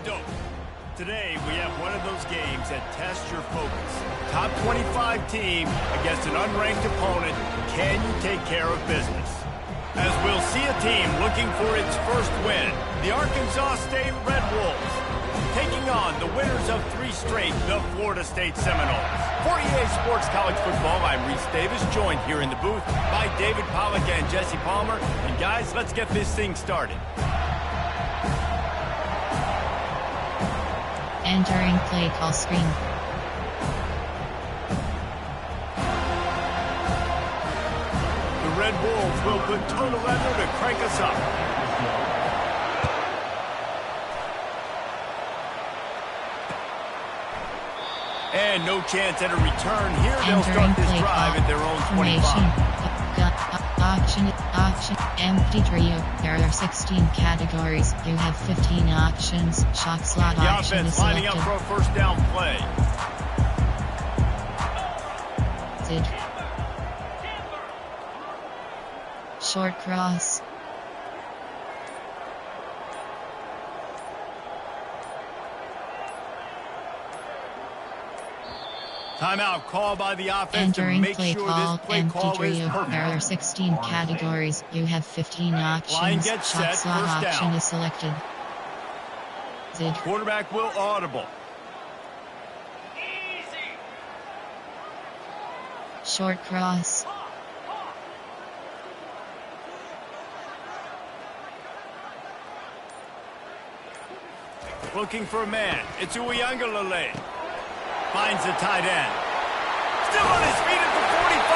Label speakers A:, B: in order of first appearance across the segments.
A: dope. Today, we have one of those games that tests your focus. Top 25 team against an unranked opponent. Can you take care of business? As we'll see a team looking for its first win, the Arkansas State Red Wolves, taking on the winners of 3 straight, the Florida State Seminoles. For EA Sports College Football, I'm Reese Davis, joined here in the booth by David Pollack and Jesse Palmer. And guys, let's get this thing started.
B: Entering play call screen.
A: The Red Wolves will put total effort to crank us up. And no chance at a return here. They'll start this drive at their own 25.
B: Auction, empty trio. There are 16 categories. You have 15 options. Shot slot
A: the
B: option
A: offense
B: is
A: lining
B: selected.
A: up for a first down play.
B: Short cross.
A: Timeout call by the offense to
B: Entering
A: make
B: play
A: sure
B: call,
A: this play
B: empty
A: call is
B: trio.
A: perfect.
B: There are 16 categories. You have 15 options.
A: Line gets
B: Shot
A: set,
B: slot
A: first
B: option
A: down.
B: is selected.
A: Quarterback will audible.
B: Short cross.
A: Looking for a man. It's Ncaa. Finds the tight end. Still on his feet at the 45.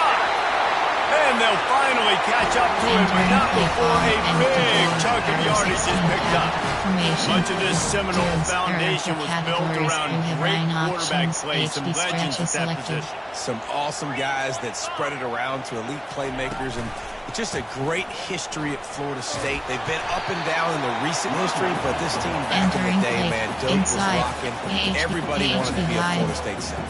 A: And they'll finally catch up to him, but not before a big chunk of yardage is picked up. Much of this Seminole foundation was built around great quarterback play, some legends at that position.
C: Some awesome guys that spread it around to elite playmakers, and just a great history at Florida State. They've been up and down in the recent history, but this team back in the day, man, dope was rocking. Everybody wanted to be a Florida State center.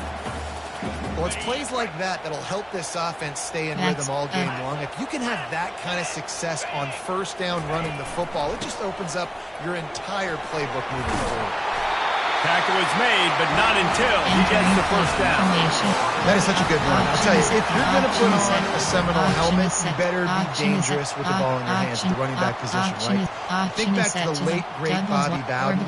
D: Well, it's plays like that that'll help this offense stay in rhythm all game long. If you can have that kind of success on first down running the football, it just opens up your entire playbook moving forward.
A: Tackle is made, but not until he gets the first down.
D: That is such a good run. I'll tell you, if you're going to put on a Seminole helmet, you better be dangerous with the ball in your hands at the running back position, right? Think back to the late, great Bobby Bowden.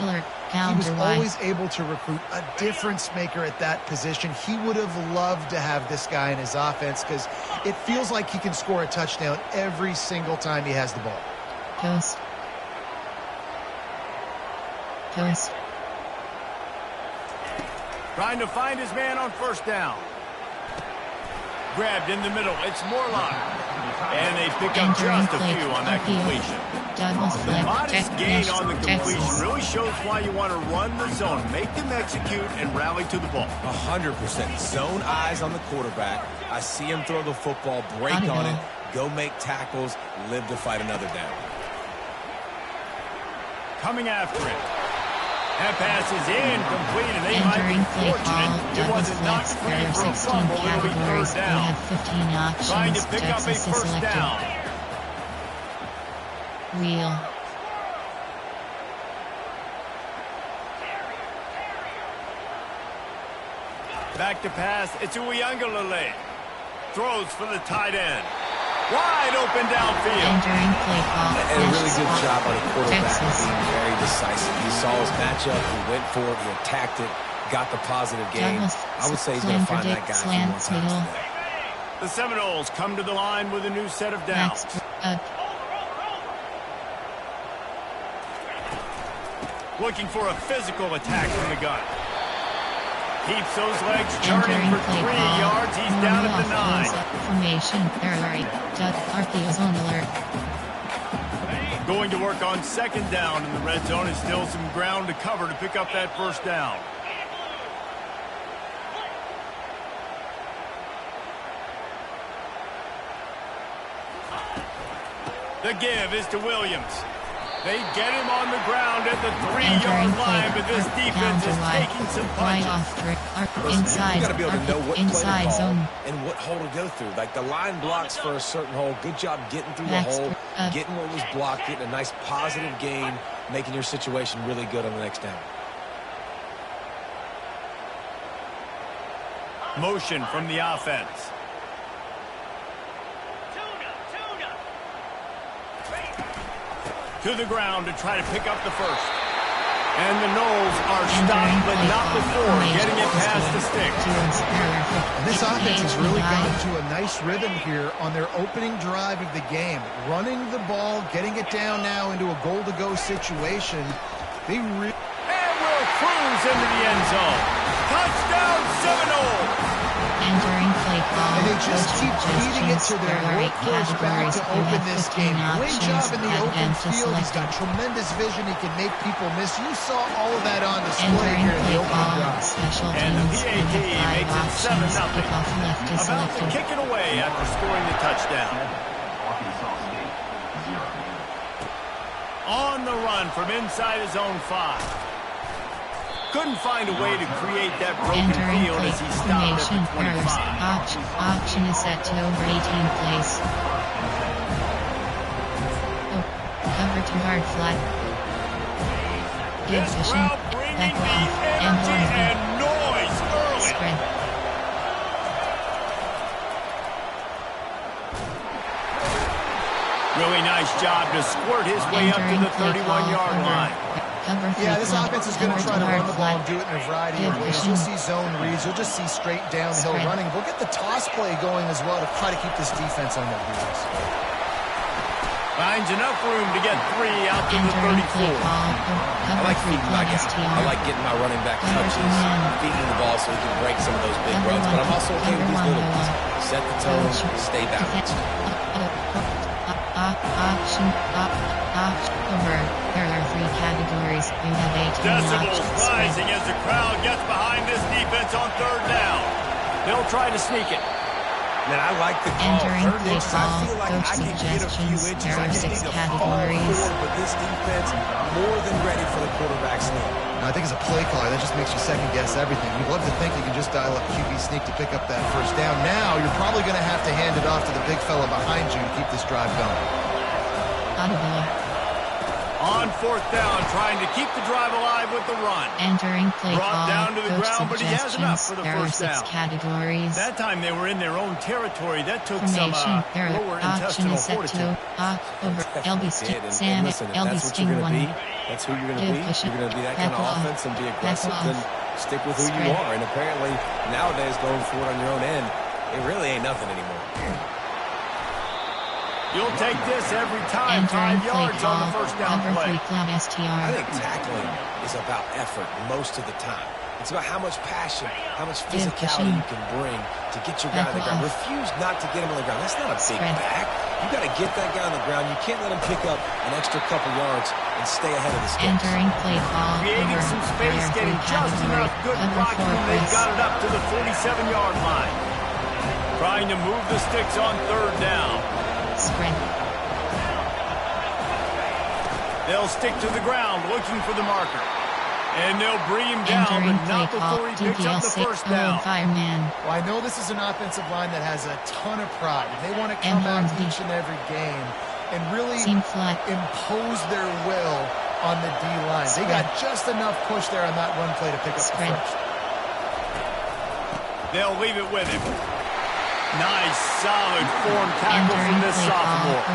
D: He was always able to recruit a difference maker at that position. He would have loved to have this guy in his offense because it feels like he can score a touchdown every single time he has the ball.
B: Post.
A: Trying to find his man on first down. Grabbed in the middle. It's Morlock. And they pick up just a few on that completion. The modest gain on the completion really shows why you want to run the zone. Make them execute and rally to the ball.
C: 100%. Zone eyes on the quarterback. I see him throw the football, break on it, go make tackles, live to fight another down.
A: Coming after it. That pass is incomplete, and they might be fortunate it wasn't knocked free for a fumble. It'll be third down. Trying to pick up a first down.
B: Wheel.
A: Back to pass. It's Ncaa. Throws for the tight end. Wide open downfield.
B: Entering play call.
C: And a really good job by the quarterback being very decisive. He saw his matchup, he went for it, he attacked it, got the positive gain. I would say he's going to find that guy a few more times today.
A: The Seminoles come to the line with a new set of downs. Looking for a physical attack from the gun. Keeps those legs churning for 3 yards. He's down at the 9.
B: Formation. RPO's on alert.
A: Going to work on second down in the red zone, and still some ground to cover to pick up that first down. The give is to Williams. They get him on the ground at the 3-yard line, but this defense is taking some punches.
C: You got to be able to know what play to call and what hole to go through. Like the line blocks for a certain hole. Good job getting through the hole, getting what was blocked, getting a nice positive gain, making your situation really good on the next down.
A: Motion from the offense. To the ground to try to pick up the first. And the Knowles are stopped, but not before getting it past the sticks.
D: And this offense has really gotten to a nice rhythm here on their opening drive of the game. Running the ball, getting it down now into a goal-to-go situation. They really...
A: And will cruise into the end zone. Touchdown, Seminole!
B: Entering play call.
D: And they just keep feeding it to their workhorse back to open this game. Great job in the open field. He's got tremendous vision. He can make people miss. You saw all of that on display here in the opening drive.
A: And the PAT makes it 7-0. About to kick it away after scoring the touchdown. On the run from inside his own 5. Couldn't find a way to create that broken field as he stopped at the 25.
B: Option is set to over 18 plays. Cover to hard flat. Give vision. Back off.
A: And noise early.
B: Spread.
A: Really nice job to squirt his way up to the 31-yard line.
D: Yeah, this offense is going to try to run the ball and do it in a variety of ways. You'll see zone reads. You'll just see straight downhill running. We'll get the toss play going as well to try to keep this defense on their heels.
A: Finds enough room to get 3 out to the 34.
C: I like feeding my guy. I like getting my running back touches, feeding the ball so he can break some of those big runs. But I'm also okay with these little ones. Set the tone, stay balanced.
B: Option over. There are 3 categories. You have 18
A: Decibels
B: options.
A: rising as the crowd gets behind this defense on 3rd down. They'll try to sneak it.
C: Man, I like the call.
B: Entering
C: 3rd
B: play
C: inches,
B: call.
C: I feel like
B: Coach
C: I can get a few
B: suggestions.
C: inches.
B: There
C: I
B: are
C: just
B: 6
C: need to fall
B: categories.
C: forward, but this defense more than ready for the quarterback sneak.
D: I think as a play caller, that just makes you second guess everything. You'd love to think you can just dial up QB sneak to pick up that first down. Now you're probably going to have to hand it off to the big fella behind you to keep this drive going.
A: On 4th down, trying to keep the drive alive with the run.
B: Entering play
A: Brought
B: call.
A: down to the
B: Coach
A: ground, but he has enough for the
B: There are
A: first
B: 6
A: down.
B: categories.
A: That time they were in their own territory. That took some
B: Formation. There are
A: lower
B: option
A: intestinal
B: is set
A: fortitude.
B: to over LB Sting
C: And
B: Sam
C: listen, if
B: LB
C: that's what
B: Sting
C: you're going to
B: 1.
C: be, that's who you're going to be. You're going to be that kind of offense and be aggressive, then stick with who you are. And apparently, nowadays, going for it on your own end, it really ain't nothing anymore.
A: You'll take this every time. 5 yards on the first down play.
C: I think tackling is about effort most of the time. It's about how much passion, how much physicality you can bring to get your guy on the ground. Refuse not to get him on the ground. That's not a big back. You got to get that guy on the ground. You can't let him pick up an extra couple yards and stay ahead of the sticks.
B: Entering play call.
A: Creating some space, getting just enough good blocking when they got it up to the 47-yard line. Trying to move the sticks on 3rd down.
B: Sprint.
A: They'll stick to the ground looking for the marker. And they'll bring him down,
B: Entering
A: but not before he picks up the first down.
D: Well, I know this is an offensive line that has a ton of pride. They want to come out each and every game and really impose their will on the D-line. They got just enough push there on that run play to pick up the first.
A: They'll leave it with him. Nice, solid form tackle from this sophomore.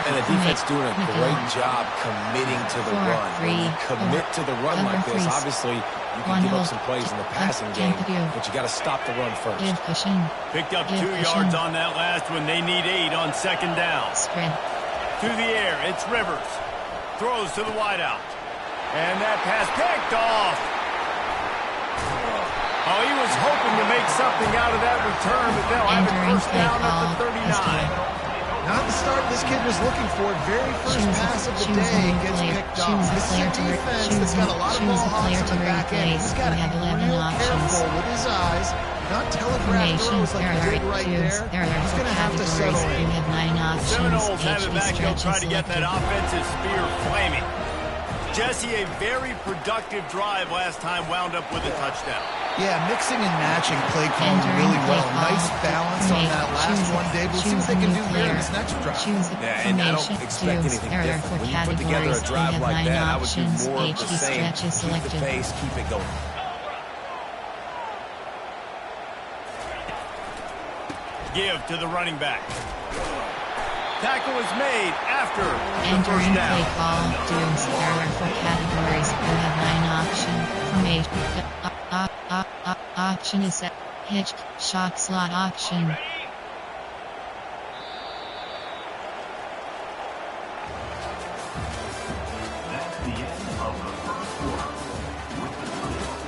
C: And the defense doing a great job committing to the run. When you commit to the run like this, obviously you can give up some plays in the passing game, but you got to stop the run first.
A: Picked up 2 yards on that last one. They need 8 on 2nd down. To the air, it's Rivers. Throws to the wideout. And that pass picked off. Oh, he was hoping to make something out of that return, but they'll have it first down at the 39.
D: Not the start this kid was looking for. Very first pass of the day gets picked off. This is a defense that's got a lot of ball hawks in the back end. He's got to be real careful with his eyes, not telegraph throws like he did right there. He's going to have to settle in.
A: Seminoles have it back. They'll try to get that offensive spear flaming. Jesse, a very productive drive last time, wound up with a touchdown.
D: Yeah, mixing and matching play calling really well. Nice balance on that last one, Dave. We'll see what they can do here in this next drive.
C: Yeah, and I don't expect anything different. When you put together a drive like that, I would do more of the same. Keep the pace, keep it going.
A: Give to the running back. Tackle is made after the first
B: Entering
A: down.
B: play call, doing error for categories. You have 9 option from 8. Option is set. Hitch, shock slot option.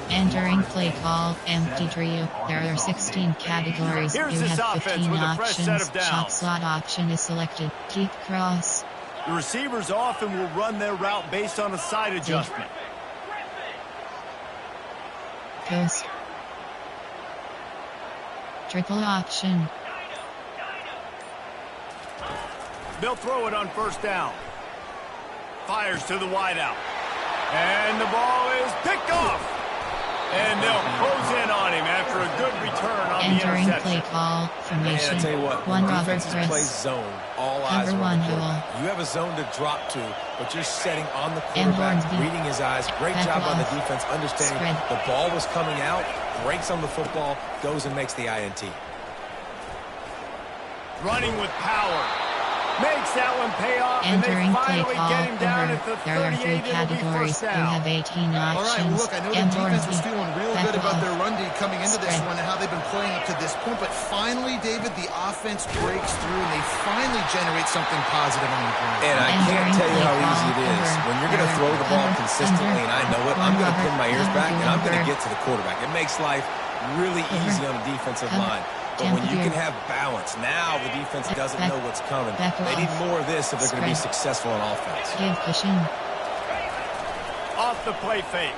B: Entering play call, empty trio. There are 16 categories.
A: Here's
B: You
A: this
B: have
A: offense
B: 15
A: with a fresh set
B: options.
A: of downs.
B: Shock slot option is selected. Keep cross.
A: The receivers often will run their route based on a side adjustment.
B: Coast. Triple option.
A: They'll throw it on first down. Fires to the wideout. And the ball is picked off. And they'll close in on him after a good return on the
B: Entering
A: interception.
B: play call, formation.
C: And I tell you what,
B: One
C: when
B: Robert
C: defenses play
B: Chris.
C: zone, all eyes
B: Cover
C: are on
B: one
C: the quarterback.
B: hole.
C: You have a zone to drop to, but you're setting on the
B: And
C: quarterback,
B: Hornsby.
C: reading his eyes. Great
B: Back
C: job on the
B: off.
C: defense, understanding
B: Spread.
C: the ball was coming out, breaks on the football, goes and makes the INT.
A: Running with power. Makes that one pay off, and they
B: Entering play
A: finally
B: call,
A: get him down
B: over.
A: at the
B: There are 3
A: 38. It'll be
B: categories.
A: first
B: You
A: down.
B: have 18
D: All right, well,
B: options.
D: look, I know the
B: And
D: defense was
B: Hornsby.
D: feeling real
B: Back
D: good about
B: off.
D: their run D coming into this
B: Spread.
D: one and how they've been playing up to this point, but finally, David, the offense breaks through and they finally generate something positive on the ground.
C: And I can't
B: Entering
C: tell you how
B: play
C: easy it
B: call,
C: is.
B: over.
C: When you're going to throw the ball
B: Under.
C: consistently, and I know it, I'm going to pin my ears
B: Cover.
C: back, and I'm going to
B: Cover.
C: get to the quarterback. It makes life really
B: Cover.
C: easy on the defensive
B: Cover.
C: line. But when you
B: Jump
C: can
B: here.
C: have balance, now the defense doesn't
B: Back-
C: know what's coming.
B: back
C: They
B: off.
C: need more of this if they're going to be
B: Spread.
C: successful on offense.
B: Give cushion.
A: Off the play fake.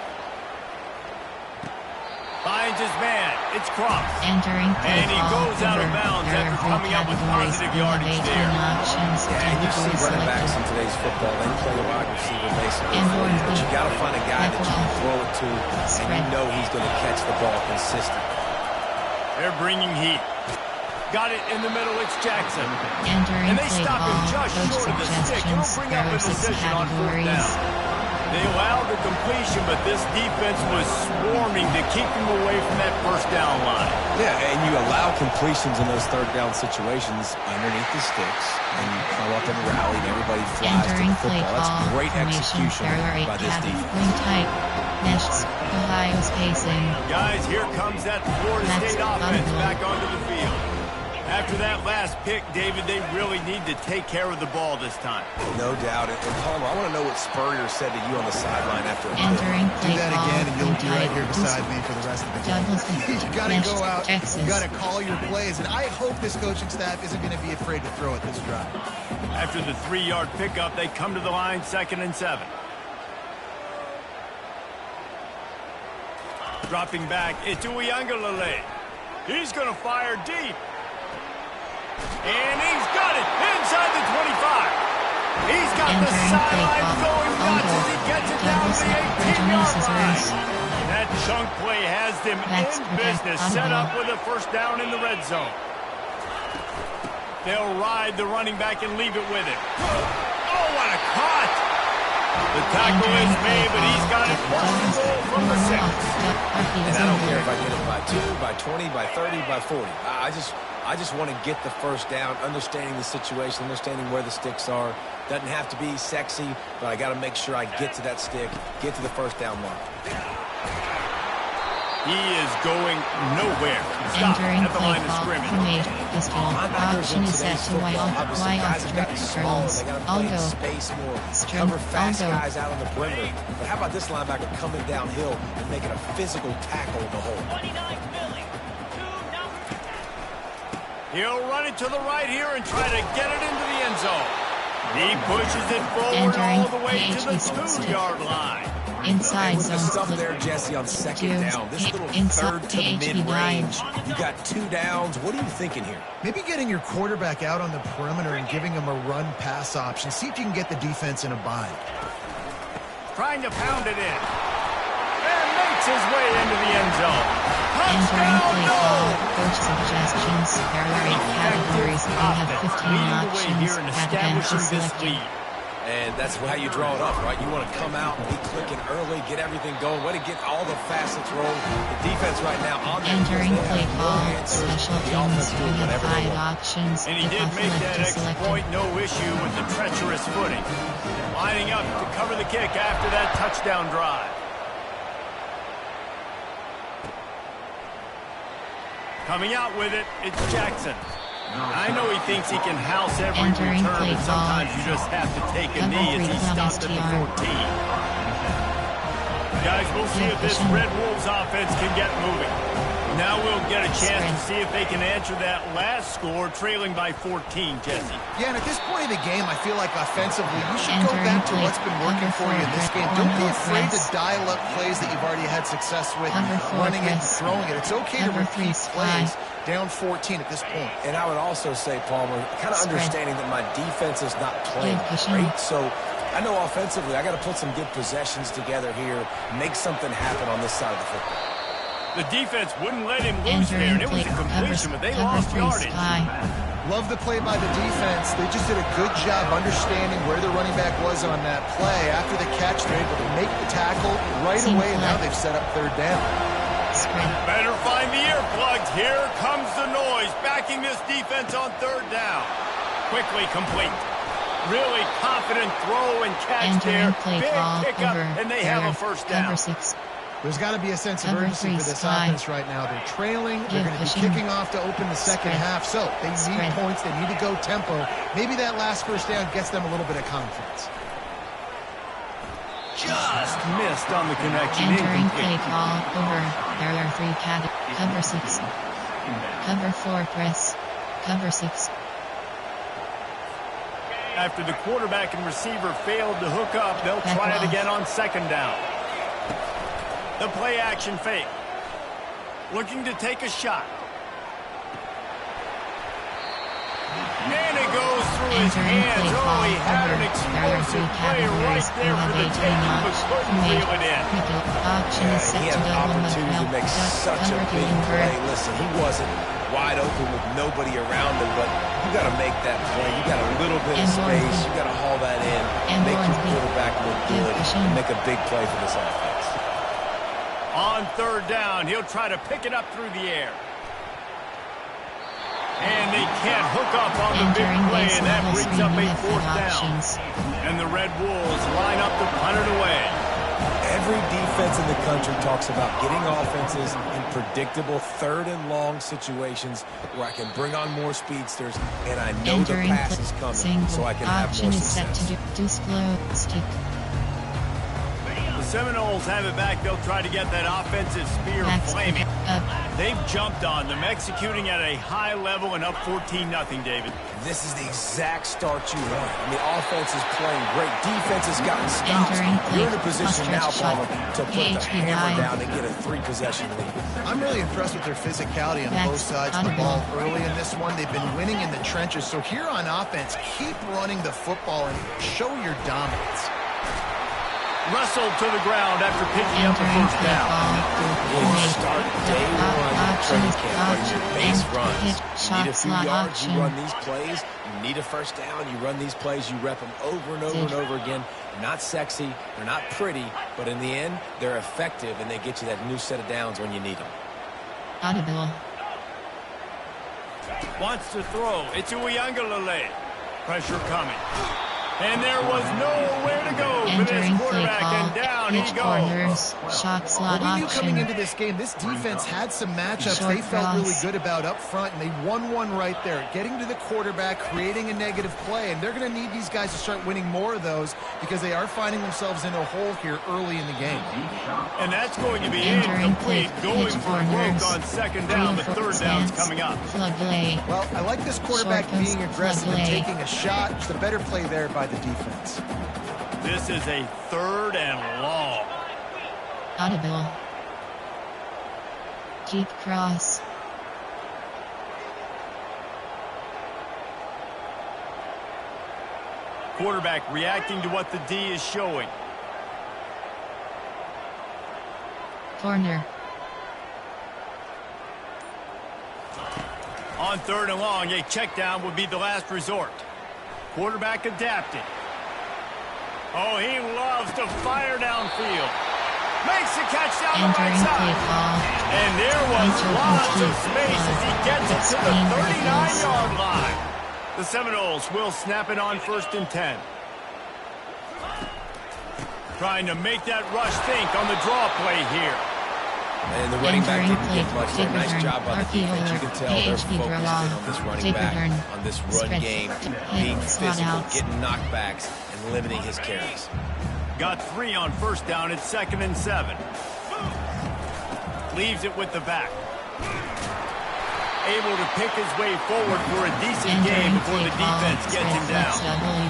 A: Finds his man. It's crossed.
B: Entering play
A: And he
B: call,
A: goes out of
B: over.
A: bounds
B: There
A: after
B: are 3
A: coming up with
B: categories.
A: positive
B: You have
A: yardage
B: 18
A: there.
B: options.
C: Yeah, and you see
B: Category
C: running backs in
B: selected.
C: today's football, they play a wide receiver basically.
B: And
C: for you,
B: Hornsby.
C: but you got to find a guy
B: Back
C: that you can
B: off.
C: throw it to, and
B: Spread.
C: you know he's going to catch the ball consistently.
A: They're bringing heat. Got it in the middle. It's Jackson.
B: Entering
A: And they
B: play
A: stop him
B: call.
A: just
B: Coach
A: short of the stick. It'll
B: suggestions.
A: bring
B: There
A: up
B: are
A: a
B: 6
A: decision on fourth
B: categories.
A: down. They allowed the completion, but this defense was swarming to keep him away from that first down line.
C: Yeah, and you allow completions in those third down situations underneath the sticks, and you come up and rally, and everybody flies
B: Entering
C: to the
B: play
C: football. That's
B: call.
C: great
B: Formation.
C: execution
B: There are 8
C: by this defense.
B: wing tight. Nests. Ohio spacing.
A: Guys, here comes that Florida
B: That's
A: State offense
B: audible.
A: back onto the field. After that last pick, David, they really need to take care of the ball this time.
C: No doubt. And Palmer, I want to know what Spurrier said to you on the sideline after a pick.
B: Entering
D: Do
B: play
D: that
B: call.
D: again, and you'll
B: wing
D: be right
B: tight.
D: here beside me for the rest of the game.
B: Douglas.
D: You got to go out.
B: Texas.
D: You got to call your plays, and I hope this coaching staff isn't going to be afraid to throw it this drive.
A: After the 3-yard pickup, they come to the line, 2nd and 7. Dropping back, it's Uiagalelei. He's going to fire deep. And he's got it inside the 25. He's got the
B: Entering
A: sideline
B: play
A: going
B: call.
A: nuts as he gets it down to the 18-yard line. That chunk play has them
B: That's
A: in
B: okay.
A: business, set up with a first down in the red zone. They'll ride the running back and leave it with him. Oh, what a cut! The tackle is made, but he's got it first and goal from the 6.
C: And I don't care if I get it by 2, by 20, by 30, by 40. I just want to get the first down, understanding the situation, understanding where the sticks are. Doesn't have to be sexy, but I got to make sure I get to that stick, get to the first down mark.
A: He is going nowhere. Stop
B: Entering
A: at the
B: play
A: line of
B: call.
A: scrimmage.
B: Formate. Pistol. Option is set to Y off girls. I'll go.
C: Space more,
B: Strum.
C: cover fast
B: I'll go.
C: guys out on the perimeter. But how about this linebacker coming downhill and making a physical tackle in the hole?
A: He'll run it to the right here and try to get it into the end zone. He pushes it forward
B: Entering
A: all the way to the
B: PHP
A: 2-yard line.
B: Inside
C: With the
B: zone
C: stuff
B: split.
C: there, Jesse, on second
B: Dudes,
C: down. This little
B: inside
C: third to
B: PHP
C: mid-range.
B: dive.
C: You got 2 downs. What are you thinking here?
D: Maybe getting your quarterback out on the perimeter and giving him a run-pass option. See if you can get the defense in a bind.
A: Trying to pound it in. And makes his way into the end zone.
B: Entering
A: Touchdown,
B: play
A: no!
B: call. Coach suggestions. There are 8 categories. You have 15
A: Leading the way
B: options.
A: here and
B: Advantage
A: establishing this
B: selected.
A: lead.
C: And that's how you draw it up, right? You want to come out and be clicking early, get everything going, way to get all the facets rolling. The defense right now on
B: entering play call, special teams, we have 5 options.
A: And he did make that extra point, no issue with the treacherous footing. Lining up to cover the kick after that touchdown drive. Coming out with it, it's Jackson. I know he thinks he can house every return, but sometimes you just have to take a knee as he stopped at the 14. Guys, we'll see if this Red Wolves offense can get moving. Now we'll get a chance to see if they can answer that last score, trailing by 14, Jesse.
D: Yeah, and at this point of the game, I feel like offensively, you should go back to what's been working for you in this game. Don't be afraid to dial up plays that you've already had success with, running it and throwing it. It's okay to repeat plays down 14 at this point.
C: And I would also say, Palmer, kind of understanding that my defense is not playing great, so I know offensively I got to put some good possessions together here, make something happen on this side of the football.
A: The defense wouldn't let him lose there, and it was a completion, but they lost yardage.
D: Love the play by the defense. They just did a good job understanding where the running back was on that play. After the catch, they're able to make the tackle right away, and now they've set up third down.
A: Better find the earplugs. Here comes the noise, backing this defense on third down. Quickly complete. Really confident throw and catch there. Big pickup, and they have a first down.
D: There's got to be a sense of urgency for this offense right now. They're trailing. They're going to be kicking off to open the second half. So they need points. They need to go tempo. Maybe that last first down gets them a little bit of confidence.
A: Just missed on the connection.
B: Entering play call over. There are 3 categories. Cover 6. Cover 4 press. Cover 6.
A: After the quarterback and receiver failed to hook up, they'll try it again on second down. The play action fake. Looking to take a shot. And it goes through his hands. Oh, he had an explosive play right there for the taking, but couldn't reel it in.
C: He had an opportunity to make such a big play. Listen, he wasn't wide open with nobody around him, but you got to make that play. You got a little bit of space. You got to haul that in, make your quarterback look good, and make a big play for this offense.
A: On third down, he'll try to pick it up through the air. And they can't hook up on the big play, and that brings up a fourth down. And the Red Wolves line up to punt it away.
C: Every defense in the country talks about getting offenses in predictable third and long situations where I can bring on more speedsters, and I know the pass is coming, so I can have more success.
A: The Seminoles have it back. They'll try to get that offensive spear flaming. They've jumped on them, executing at a high level and up 14-0, David.
C: This is the exact start you want. I mean, offense is playing great. Defense has gotten stops. You're in a position now, Palmer, to put the hammer down and get a 3-possession lead.
D: I'm really impressed with their physicality on both sides of the ball early in this one. They've been winning in the trenches. So here on offense, keep running the football and show your dominance.
A: Wrestled to the ground after picking up the first down.
C: When you start day one training camp running your base runs, you need a few yards, you run these plays. You need a first down, you run these plays, you rep them over and over and over again. Not sexy, they're not pretty, but in the end, they're effective, and they get you that new set of downs when you need them.
B: Audible.
A: Wants to throw. It's Uiagalelei. Pressure coming. And there was nowhere to go for this quarterback, and down he goes.
B: Shot slot
D: we knew coming into this game, this defense had some matchups they felt really good about up front, and they won one right there. Getting to the quarterback, creating a negative play, and they're going to need these guys to start winning more of those because they are finding themselves in a hole here early in the game.
A: And that's going to be incomplete, going for broke on second down. The third down's coming up.
D: Well, I like this quarterback being aggressive and taking a shot. Just a better play there by the defense.
A: This is a third and long.
B: Audible. Deep cross.
A: Quarterback reacting to what the D is showing.
B: Corner.
A: On third and long, a check down would be the last resort. Quarterback adapting. Oh, he loves to fire downfield. Makes the catch down the right
B: Entering play
A: side.
B: call.
A: And there was
B: Enter
A: lots of
B: complete.
A: space as he gets it to the
B: Explain the defense.
A: 39-yard line. The Seminoles will snap it on 1st and 10. Trying to make that rush think on the draw play here.
C: And the running back
B: Entering
C: didn't get
B: play.
C: much there. Nice job by the defense. You can tell they're focused in on this running back, on this run game, being physical, getting knockbacks, and limiting his carries.
A: Got 3 on 1st down. It's 2nd and 7. Leaves it with the back. Able to pick his way forward for a decent game before the defense gets him down.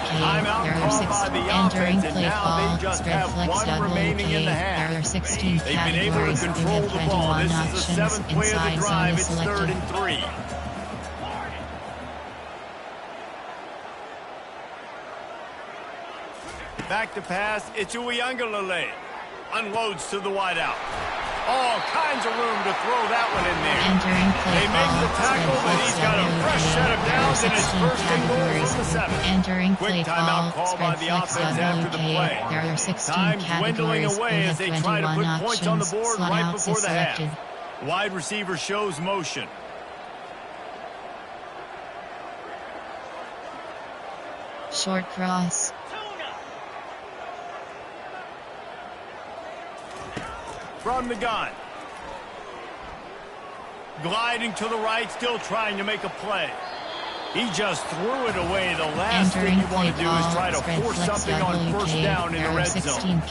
A: Timeout called by the offense, and now they just have 1 remaining in the half.
B: There are 16
A: They've been able to control the ball. This is the 7th play of the drive. It's 3rd and 3. Back to pass. It's Uiagalelei. Unloads to the wideout. All kinds of room to throw that one in there. They make the tackle, and he's got a fresh set of downs in his 1st and goal from the 7th.
B: Entering
A: Quick timeout call by the offense after the play.
B: There are 16
A: Time dwindling
B: categories.
A: away as they try to put points on the board right before the half.
B: Selected.
A: Wide receiver shows motion.
B: Short cross.
A: From the gun. Gliding to the right, still trying to make a play. He just threw it away. The last thing you want to do is try to force something on 1st down in the red zone.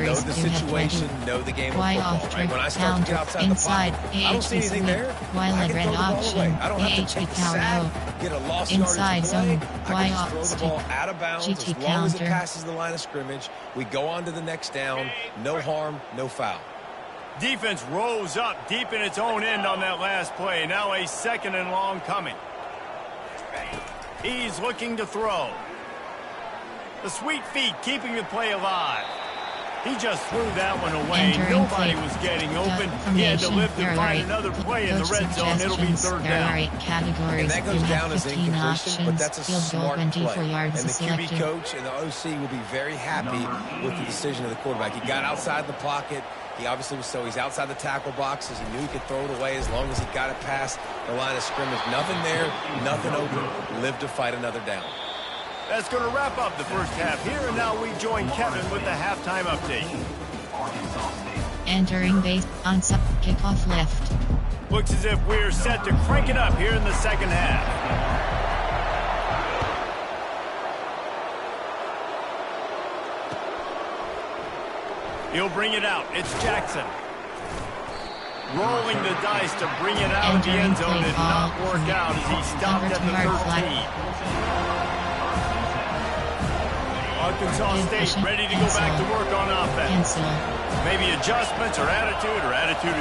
C: Know the situation, know the game of football, right? When I start to get outside the pocket, I don't see anything there. I can throw the ball away. I don't have to take the sack, get a lost yardage play. I can just throw the ball out of bounds as long as it passes the line of scrimmage. We go on to the next down. No harm, no foul.
A: Defense rose up deep in its own end on that last play. Now a 2nd and long coming. He's looking to throw. The sweet feet keeping the play alive. He just threw that one away. Nobody was getting open. He had to live to find another play in the red zone. It'll be 3rd down.
C: And that goes down as incompletion, but that's a smart play. And the QB coach and the OC will be very happy with the decision of the quarterback. He got outside the pocket. He obviously was he's outside the tackle boxes. He knew he could throw it away as long as he got it past the line of scrimmage. Nothing there, nothing open. Live to fight another down.
A: That's going to wrap up the 1st half here, and now we join Kevin with the halftime update.
B: Entering base on kickoff left.
A: Looks as if we're set to crank it up here in the 2nd half. He'll bring it out. It's Jackson. Rolling the dice to bring it out of the end zone did not work out as he stopped at the 13. Arkansas State ready to go back to work on offense. Maybe adjustments or attitude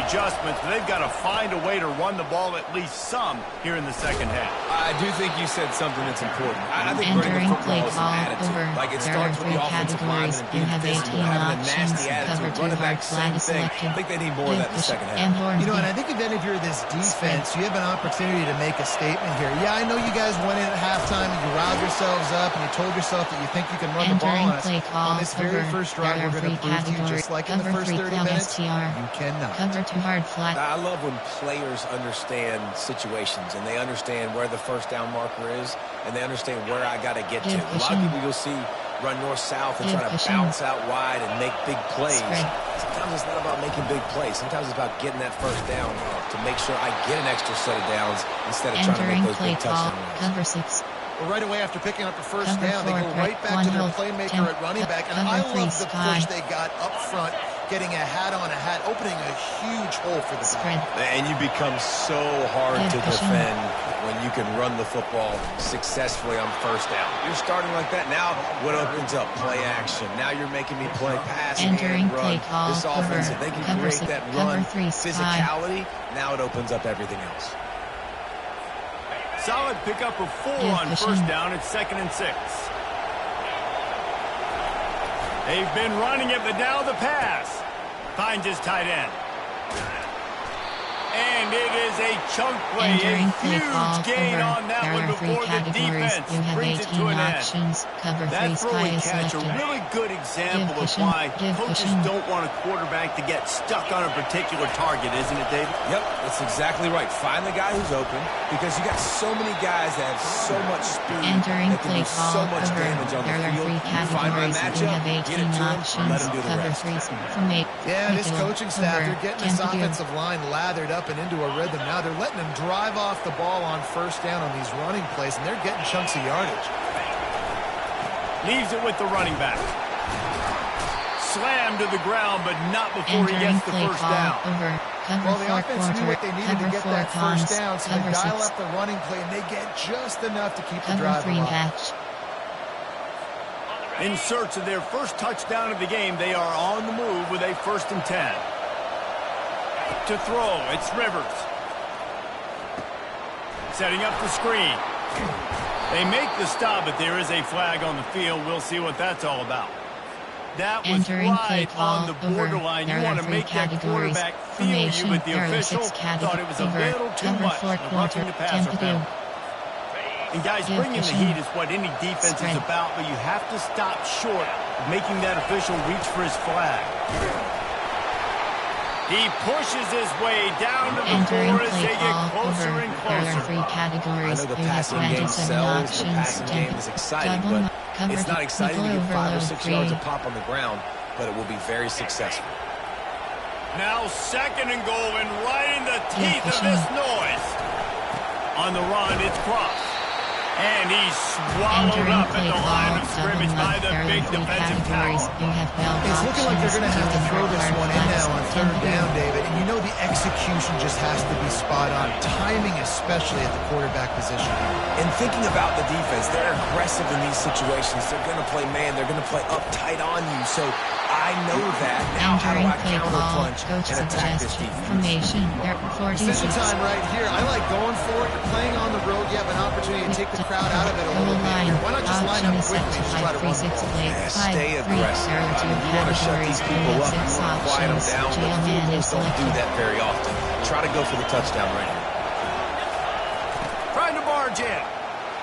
A: adjustments, but they've got to find a way to run the ball at least some here in the 2nd half.
C: I do think you said something that's important. I think running the football is an attitude. Like it starts with the offensive lineman and being physical, having a nasty attitude. Running back, same thing. I think they need more of that in the 2nd half.
D: You know, and I think then if you're this defense, you have an opportunity to make a statement here. Yeah, I know you guys went in at halftime and you riled yourselves up and you told yourself that you think you can run the ball on us. On this very first drive, we're going to prove to you, just like in the first 30 minutes, you cannot.
B: Cover too hard flat.
C: I love when players understand situations and they understand where the 1st down marker is and they understand where I got to get to. A lot of people you'll see run north-south and try to bounce out wide and make big plays. Sometimes it's not about making big plays. Sometimes it's about getting that 1st down to make sure I get an extra set of downs instead of trying to make those big touchdown runs.
B: Cover 6.
D: Well, right away after picking up the 1st down, they go right back to their playmaker at running back. And I love the push they got up front, getting a hat on a hat, opening a huge hole for the back.
C: And you become so hard to defend when you can run the football successfully on 1st down. You're starting like that. Now what opens up? Play action. Now you're making me play pass and run. This offense, if they can create that run physicality, now it opens up everything else.
A: Solid pickup of 4 on 1st down. It's 2nd and 6. They've been running it, but now the pass. Finds his tight end. And it is a chunk play,
B: Entering
A: a
B: play call
A: huge gain
B: over.
A: on that
B: There
A: one
B: are 3
A: before the
B: categories.
A: defense
B: You have
A: brings it
B: 18
A: to an end.
B: options. Cover 3
A: That throw
B: sky
A: and
B: is
A: catch, a
B: selected.
A: really good example of
B: cushion,
A: why
B: give
A: coaches
B: cushion.
A: don't want a quarterback to get stuck on a particular target, isn't it, David?
C: Yep, that's exactly right. Find the guy who's open because you got so many guys that have so much speed
B: Entering
C: that can
B: play
C: do
B: call
C: so much
B: over.
C: damage on
B: There
C: the
B: are
C: field.
B: 3
C: Find my
B: categories. You
C: matchup,
B: have
C: get
B: 18
C: it to him,
B: options.
C: let him do the
B: Cover
C: rest.
B: 3 from 8.
D: Yeah, this
B: Middle,
D: coaching staff,
B: over,
D: they're getting this
B: 10 to 2.
D: offensive line lathered up and into a rhythm. Now they're letting them drive off the ball on first down on these running plays, and they're getting chunks of yardage.
A: Leaves it with the running back. Slammed to the ground, but not before he
B: Entering
A: gets the
B: play
A: first
B: call
A: down.
B: over. Cover
D: Well, the
B: 4
D: offense knew
B: quarter.
D: what they needed to
B: Cover
D: get
B: 4
D: that
B: cons.
D: first down, so they
B: Cover
D: dial
B: 6.
D: up the running play, and they get just enough to keep the
B: Cover
D: drive
B: 3
D: alive.
B: match.
A: In search of their first touchdown of the game, they are on the move with a 1st and 10. To throw, it's Rivers. Setting up the screen. They make the stop, but there is a flag on the field. We'll see what that's all about. That was
B: Entering play
A: right
B: call
A: on the
B: over.
A: borderline. You
B: There
A: want
B: are
A: to
B: 3
A: make that
B: categories.
A: quarterback feel you,
B: Formation.
A: but the
B: There are
A: official
B: 6
A: thought it was a
B: categories.
A: little too
B: Cover
A: much.
B: 4
A: A roughing
B: quarter.
A: the passer
B: 10 to 2.
A: penalty. And guys,
B: Give
A: bringing the
B: cushion.
A: heat is what any defense
B: Spread.
A: is about, but you have to stop short of making that official reach for his flag. He pushes his way down to the
B: Entering
A: floor as
B: play
A: they get
B: call
A: closer
B: over.
A: and
B: There are
A: closer.
B: 3
C: I
B: categories.
C: know the
B: You have
C: passing game
B: 27
C: sells, the
B: options.
C: passing game is exciting,
B: Double
C: but
B: cover
C: it's not exciting to
B: triple
C: get 5 or
B: overload
C: 6
B: 3.
C: yards a pop on the ground, but it will be very successful.
A: Now 2nd and goal, and right in the teeth of
B: cushion.
A: this noise. On the run, it's Cross. And he's swallowed
B: Entering
A: up at
B: play
A: the
B: call.
A: line of scrimmage
B: Double
A: by
B: up.
A: the
B: There
A: big
B: are 3
A: defensive
B: categories.
A: tackle.
B: You have 12
D: It's looking like they're going to have to throw this one in now on 3rd down, David. And you know the execution just has to be spot on. Timing, especially at the quarterback position.
C: And thinking about the defense, they're aggressive in these situations. They're going to play man. They're going to play up tight on you. So I know that. Now how do
B: Entering
C: I
B: play call.
C: counterpunch
B: Coach
C: and attack this
B: suggestion.
C: defense?
B: Formation. There are 46.
D: Decision time right here. I like going for it. You're playing on the road. You have an opportunity to take the crowd out of it a little bit here. Why not just line up quickly and just try to run the ball?
C: Yeah, stay aggressive. You want to shut these people up. You want to quiet them down. But field goals don't do that very often. Try to go for the touchdown right here.
A: Trying to barge in.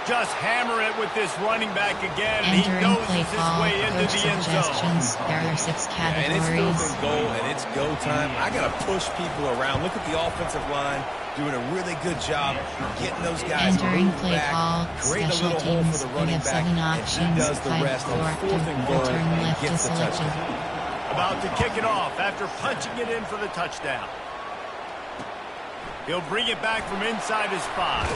A: Just hammer it with this running back again. He
B: Entering
A: noses
B: play
A: his
B: call.
A: way into
B: Coach
A: the end zone.
B: suggestions. There are 6
C: And it's 3rd
B: categories.
C: and goal, and it's go time. I got to push people around. Look at the offensive line doing a really good job getting those guys
B: Entering
C: moved
B: play
C: back,
B: call.
C: creating a
B: Special
C: little hole for
B: teams.
C: the
B: You
C: running
B: have
C: back,
B: 7
C: and he
B: options.
C: does the
B: 5
C: rest on 4th
B: 4
C: and goal
B: return
C: and
B: left
C: gets
B: is
C: the
B: selected.
C: touchdown.
A: About to kick it off after punching it in for the touchdown. He'll bring it back from inside his 5.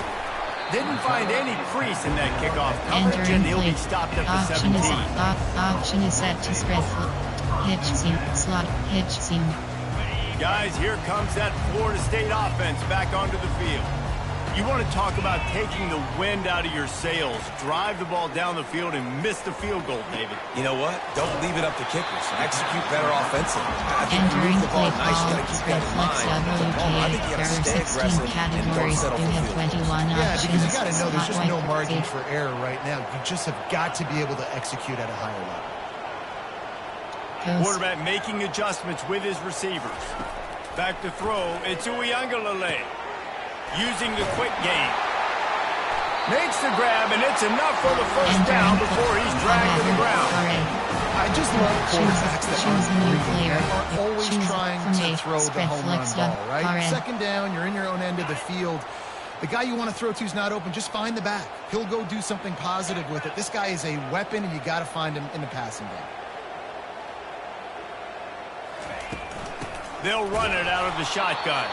A: Didn't find any crease in that kickoff coverage, and
B: Entering
A: he'll
B: play.
A: be stopped at the
B: Option
A: 17.
B: option is set to spread. Hitch seam. Slot. Hitch seam.
A: Guys, here comes that Florida State offense back onto the field. You want to talk about taking the wind out of your sails. Drive the ball down the field and miss the field goal, David.
C: You know what? Don't leave it up to kickers. Execute better offensively. I think you
B: Entering
C: move the ball
B: play
C: nice. You got
B: call.
C: to keep
B: Spread
C: that in
B: flex
C: mind. But the ball, I think you got
B: There
C: to
B: are
C: stay
B: 16
C: aggressive and don't
B: categories.
C: settle
B: You
C: for
B: have
C: field goals.
B: 21
D: Yeah,
B: options.
D: because you got to know there's just no
B: Spot
D: margin
B: right.
D: for error right now. You just have got to be able to execute at a higher level.
B: Goes.
A: Quarterback making adjustments with his receivers. Back to throw. It's Ncaa. Using the quick game. Makes the grab, and it's enough for the first down before he's dragged to the ground.
D: I just love quarterbacks that
B: choose a new
D: aren't greedy,
B: player.
D: that are always
B: Choose
D: trying to
B: formation.
D: throw the
B: Spread
D: home run
B: flex
D: ball,
B: up.
D: right?
B: RN.
D: 2nd down, you're in your own end of the field. The guy you want to throw to is not open. Just find the back. He'll go do something positive with it. This guy is a weapon, and you got to find him in the passing game.
A: They'll run it out of the shotgun.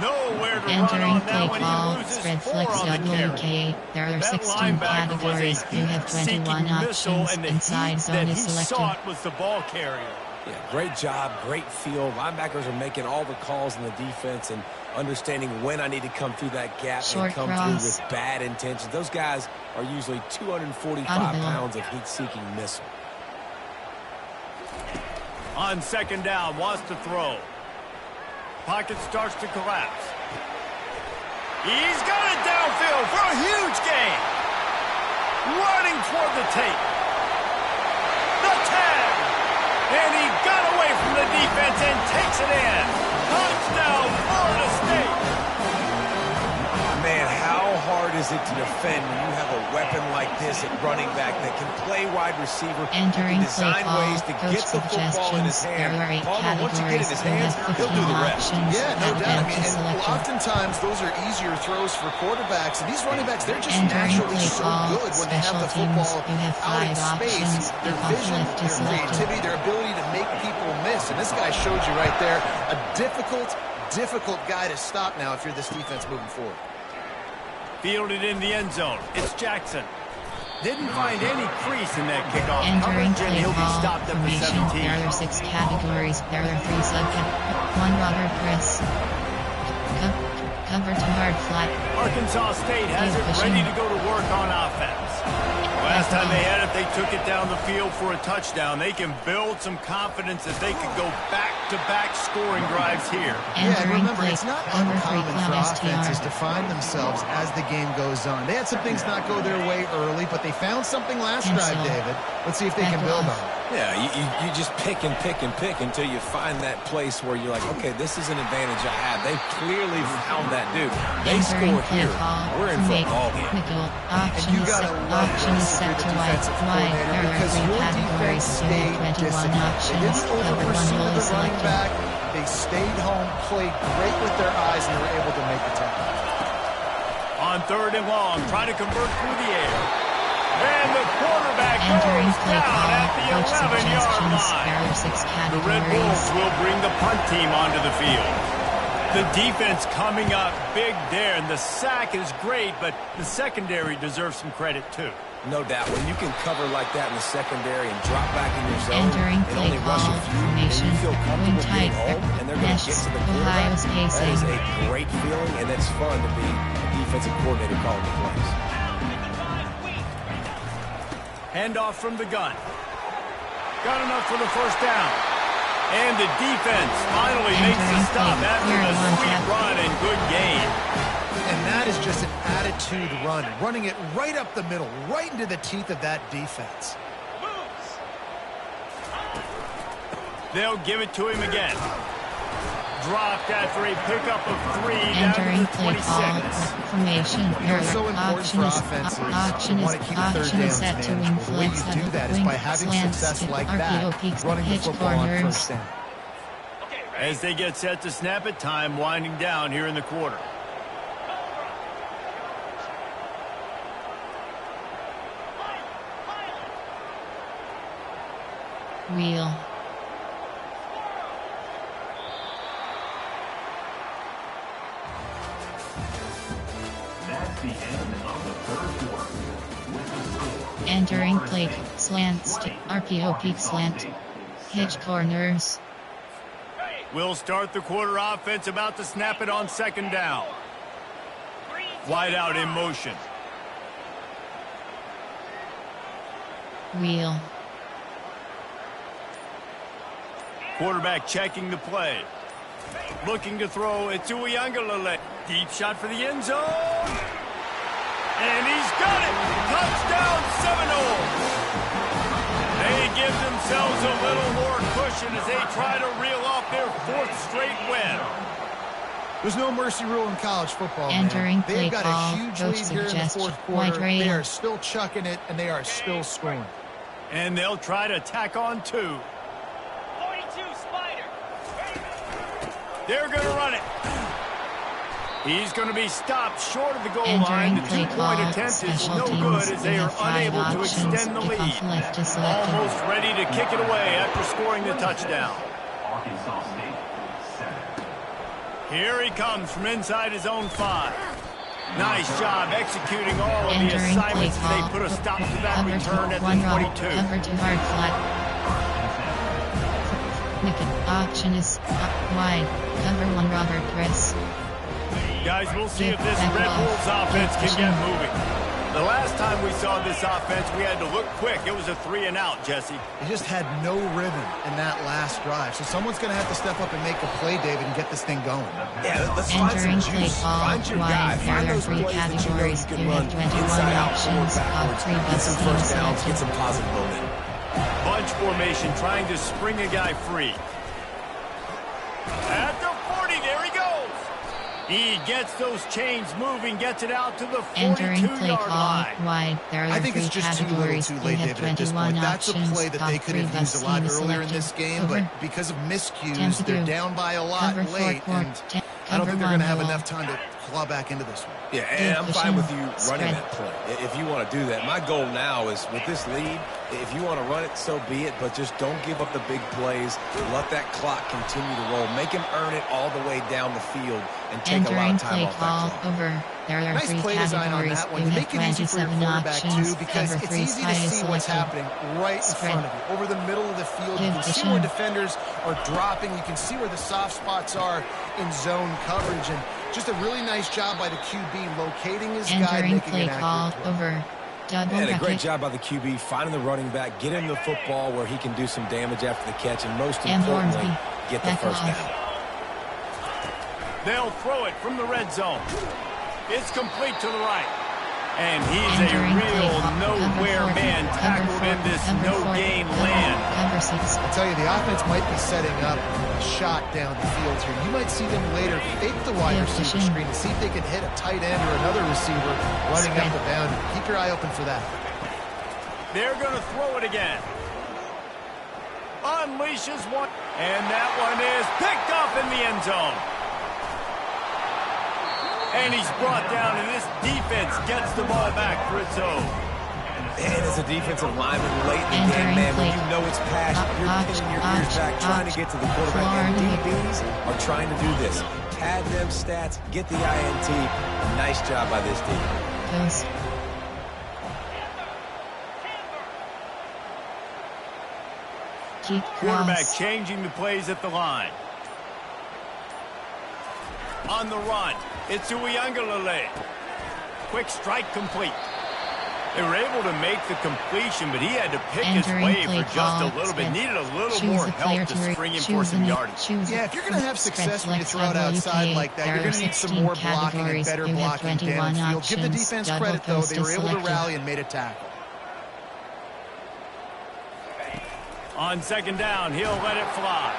A: Nowhere to run
B: Entering
A: on
B: play
A: that one.
B: call.
A: He loses
B: Spread
A: 4
B: flex
A: on the carry.
B: WK. There are
A: That
B: 16
A: linebacker was
B: categories.
A: a
B: You have
A: heat-seeking
B: 21
A: missile,
B: options.
A: and the
B: Inside
A: heat
B: zone
A: that
B: is
A: he
B: selected.
A: sought was the ball carrier.
C: Yeah, great job, great feel. Linebackers are making all the calls in the defense and understanding when I need to come through that gap
B: Short
C: and come
B: cross.
C: through with bad intentions. Those guys are usually 245 pounds of heat-seeking missile.
A: On 2nd down, wants to throw. Pocket starts to collapse. He's got it downfield for a huge gain. Running toward the tape. The tag. And he got away from the defense and takes it in. Touchdown, Florida State.
C: is it to defend when you have a weapon like this at running back that can play wide receiver,
B: entering
C: design ways to get the football in his hand? Palmer, once you get it in his hands, he'll do the rest.
D: Yeah, no doubt. I mean, and oftentimes those are easier throws for quarterbacks, and these running backs, they're just naturally so good when they have the football out in space. Their vision, their creativity, their ability to make people miss. And this guy showed you right there a difficult guy to stop now if you're this defense moving forward.
A: Fielded in the end zone. It's Jackson. Didn't find any crease in that kickoff
B: entering
A: coverage, and he'll be stopped at the 17.
B: There are 6 categories. There are 3 subcategories. 1 Robert Chris. Cover to hard flat.
A: Arkansas State has it ready to go to work on offense. Last time they had it, they took it down the field for a touchdown. They can build some confidence that they could go back-to-back scoring drives here.
D: Yeah, remember, it's not uncommon for offenses to find themselves as the game goes on. They had some things not go their way early, but they found something last drive, David. Let's see if they can build on it.
C: Yeah, you just pick and pick and pick until you find that place where you're like, okay, this is an advantage I have. They clearly found that dude. They score here. We're in for a ball game.
D: And you got to love this if you're the defensive coordinator, because your defense stayed disciplined. They didn't over-pursue the running back. They stayed home, played great with their eyes, and they were able to make the tackle.
A: On 3rd and long, trying to convert through the air. And the quarterback goes down at the 11-yard line. The Red Bulls will bring the punt team onto the field. The defense coming up big there, and the sack is great, but the secondary deserves some credit too.
C: No doubt. When you can cover like that in the secondary and drop back in your zone
B: entering
C: and only rush a few, and you feel comfortable being home, and they're going to get to the quarterback, that is a great feeling, and it's fun to be a defensive coordinator calling the plays.
A: Handoff from the gun. Got enough for the first down. And the defense finally makes the stop after the sweet run and good gain.
D: And that is just an attitude run, running it right up the middle, right into the teeth of that defense.
A: They'll give it to him again. Dropped after a pickup of 3 down to
B: entering
A: the
B: play
A: 26.
B: call formation.
D: It's so important for offenses to want to keep third downs manageable. The way you do that is by having success like that, running the football on first down.
A: As they get set to snap it, time winding down here in the quarter.
B: Wheel.
E: That's the end of the 3rd quarter.
B: Entering play, slant, RPO peak slant, hitch corners.
A: We'll start the quarter offense, about to snap it on 2nd down. Wide out in motion.
B: Wheel.
A: Quarterback checking the play. Looking to throw it to Uiagalelei. Deep shot for the end zone. And he's got it. Touchdown Seminole. They give themselves a little more cushion as they try to reel off their 4th straight win.
D: There's no mercy rule in college football,
B: entering
D: man. They've got a huge lead here in the 4th quarter. They are still chucking it, and they are still scoring.
A: And they'll try to tack on 2.
E: 42 Spider.
A: They're going to run it. He's going to be stopped short of the goal line. The 2-point attempt is no good as they are unable to extend the lead. Almost ready to kick it away after scoring the touchdown.
E: Arkansas State 7.
A: Here he comes from inside his own 5. Nice job executing all of the assignments as they put a stop to that return at the 22.
B: Cover to hard flat. Wicked option is up wide. Cover 1 Robert Chris.
A: Guys, we'll see if this Red Bulls offense can get moving. The last time we saw this offense, we had to look quick. It was a 3-and-out, Jesse.
D: They just had no rhythm in that last drive. So someone's going to have to step up and make a play, David, and get this thing going.
C: Yeah, let's find some juice. Find your guy. Find those plays that you know you can run inside out, forward, backwards. Get some first downs, get some positive momentum.
A: Bunch formation, trying to spring a guy free. At the 40, there he goes. He gets those chains moving, gets it out to the
B: 42-yard
A: line.
B: Wide. There are
D: I think
B: three
D: it's just
B: categories.
D: too little too late, David, at this point. That's a play that they could have used a lot earlier in this game, but because of miscues, they're down by a lot late, and I don't think they're going to have enough time to claw back into this one.
C: Yeah, and I'm fine with you running that play if you want to do that. My goal now is with this lead, if you want to run it, so be it, but just don't give up the big plays. Let that clock continue to roll. Make him earn it all the way down the field and take a lot of time off that clock.
B: Over. There are
D: nice
B: three
D: play design on that one. You make it easy for your quarterback, too, because it's easy to see what's happening right in front of you. Over the middle of the field, you can see where defenders are dropping. You can see where the soft spots are in zone coverage. And just a really nice job by the QB locating his guy, making an accurate throw.
B: Over.
C: And a great job by the QB finding the running back, get him the football where he can do some damage after the catch, and most importantly, get the first down.
A: They'll throw it from the red zone. It's complete to the right. And he's a real nowhere man tackled in this no-gain land.
D: I'll tell you, the offense might be setting up a shot down the field here. You might see them later fake the wide receiver screen to see if they can hit a tight end or another receiver running up the boundary. Keep your eye open for that.
A: They're going to throw it again. Unleashes one. And that one is picked up in the end zone. And he's brought down, and this defense gets the ball back for its own.
C: And as a defensive lineman late in the game, man, when you know it's passion, you're pinning your ears back, trying to get to the quarterback. And DBs are trying to do this. Pad them stats, get the INT. Nice job by this team.
A: Quarterback changing the plays at the line. On the run, it's Ncaa. Quick strike complete. They were able to make the completion, but he had to pick his way for just a little bit. Needed a little more help to spring him for some yardage.
D: Yeah, if you're going to have success when you throw it outside like that, you're going to need some more blocking and better blocking downfield. Give the defense credit, though. They were able to rally and made a tackle.
A: On second down, he'll let it fly.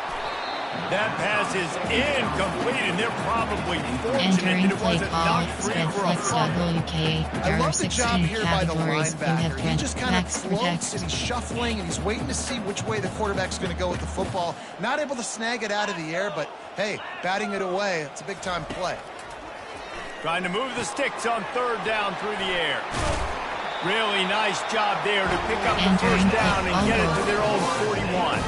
A: That pass is incomplete, and they're probably fortunate that it wasn't knocked free for a fumble.
D: I love the job here by the linebacker. He just kind of floats, and he's shuffling, and he's waiting to see which way the quarterback's going to go with the football. Not able to snag it out of the air, but, hey, batting it away, it's a big-time play.
A: Trying to move the sticks on third down through the air. Really nice job there to pick up the first down and get it to their own 41.